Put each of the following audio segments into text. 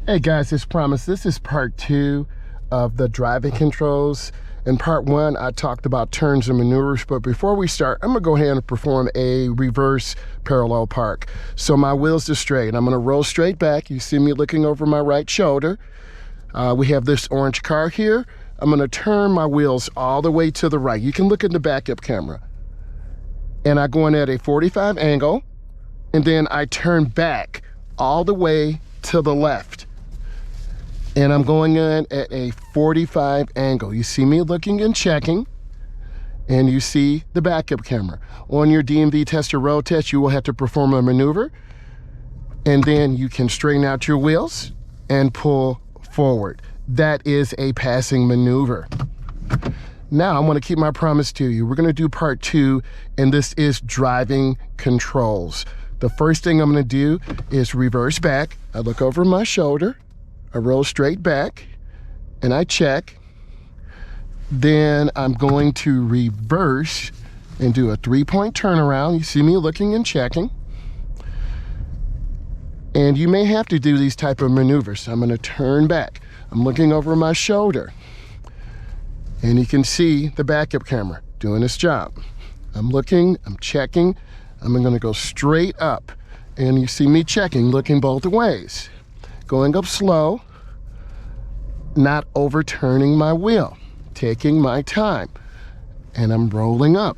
Hey guys, as promised, this is part 2 of the driving controls. In part 1, I talked about turns and maneuvers, but before we start, I'm gonna go ahead and perform a reverse parallel park. So my wheels are straight. I'm gonna roll straight back. You see me looking over my right shoulder. We have this orange car here. I'm gonna turn my wheels all the way to the right. You can look in the backup camera. And I go in at a 45 angle, and then I turn back all the way to the left. And I'm going in at a 45 angle. You see me looking and checking, and you see the backup camera. On your DMV test or road test, you will have to perform a maneuver, and then you can straighten out your wheels and pull forward. That is a passing maneuver. Now, I'm gonna keep my promise to you. We're gonna do part 2, and this is driving controls. The first thing I'm gonna do is reverse back. I look over my shoulder. I roll straight back and I check. Then I'm going to reverse and do a 3-point turnaround. You see me looking and checking. And you may have to do these type of maneuvers. I'm gonna turn back. I'm looking over my shoulder. And you can see the backup camera doing its job. I'm looking, I'm checking. I'm gonna go straight up. And you see me checking, looking both ways. Going up slow, not overturning my wheel, taking my time, and I'm rolling up.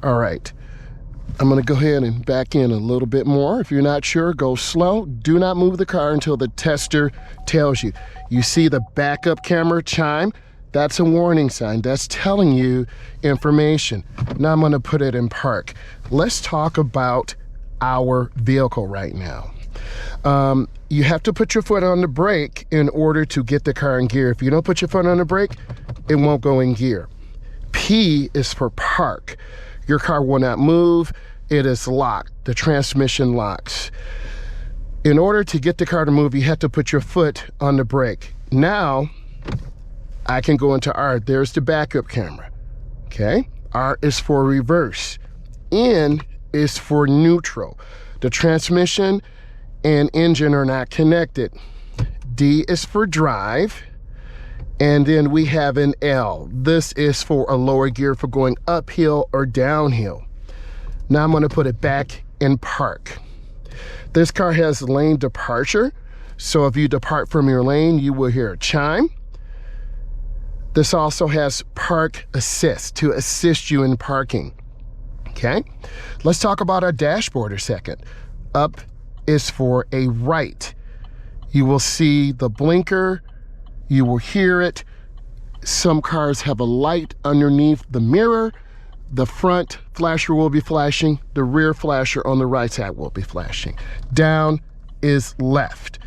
All right, I'm gonna go ahead and back in a little bit more. If you're not sure, go slow. Do not move the car until the tester tells you. You see the backup camera chime? That's a warning sign. That's telling you information. Now I'm gonna put it in park. Let's talk about our vehicle right now. You have to put your foot on the brake in order to get the car in gear. If you don't put your foot on the brake, it won't go in gear. P is for park. Your car will not move. It is locked. The transmission locks. In order to get the car to move, you have to put your foot on the brake. Now, I can go into R. There's the backup camera. Okay? R is for reverse. N is for neutral. The transmission and engine are not connected. D is for drive. And then we have an L. This is for a lower gear for going uphill or downhill. Now I'm gonna put it back in park. This car has lane departure. So if you depart from your lane, you will hear a chime. This also has park assist to assist you in parking. Okay, let's talk about our dashboard a second. Up is for a right. You will see the blinker, you will hear it. Some cars have a light underneath the mirror. The front flasher will be flashing, the rear flasher on the right side will be flashing. Down is left.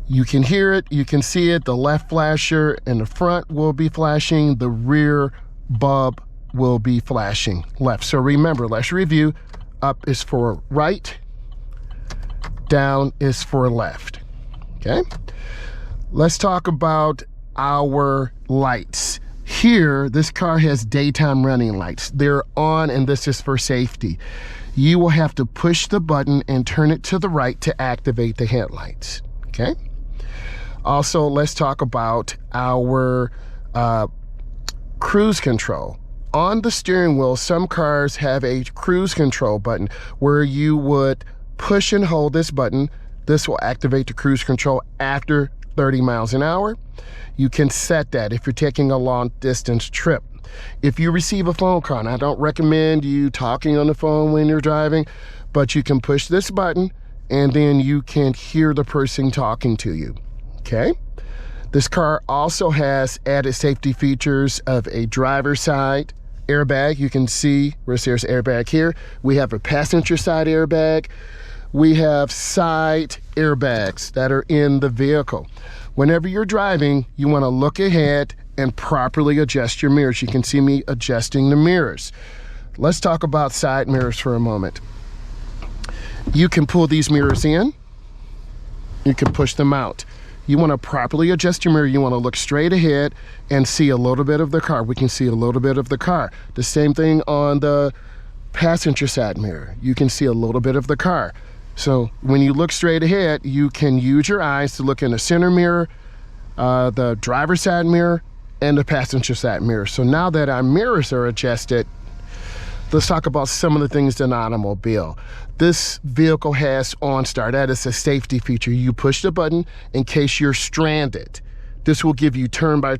You can hear it, you can see it. The left flasher in the front will be flashing, the rear bulb will be flashing left. So remember, let's review. Up is for right, down is for left. Okay, let's talk about our lights. Here, this car has daytime running lights. They're on, and this is for safety. You will have to push the button and turn it to the right to activate the headlights. Okay, also let's talk about our cruise control. On the steering wheel, some cars have a cruise control button where you would push and hold this button. This will activate the cruise control after 30 miles an hour. You can set that if you're taking a long distance trip. If you receive a phone call, and I don't recommend you talking on the phone when you're driving, but you can push this button and then you can hear the person talking to you. Okay? This car also has added safety features of a driver's side airbag. You can see where it says airbag here. We have a passenger side airbag. We have side airbags that are in the vehicle. Whenever you're driving, you want to look ahead and properly adjust your mirrors. You can see me adjusting the mirrors. Let's talk about side mirrors for a moment. You can pull these mirrors in. You can push them out. You want to properly adjust your mirror. You want to look straight ahead and see a little bit of the car. We can see a little bit of the car. The same thing on the passenger side mirror. You can see a little bit of the car. So when you look straight ahead, you can use your eyes to look in the center mirror, the driver's side mirror, and the passenger side mirror. So now that our mirrors are adjusted, let's talk about some of the things in the automobile. This vehicle has OnStar. That is a safety feature. You push the button in case you're stranded. This will give you turn by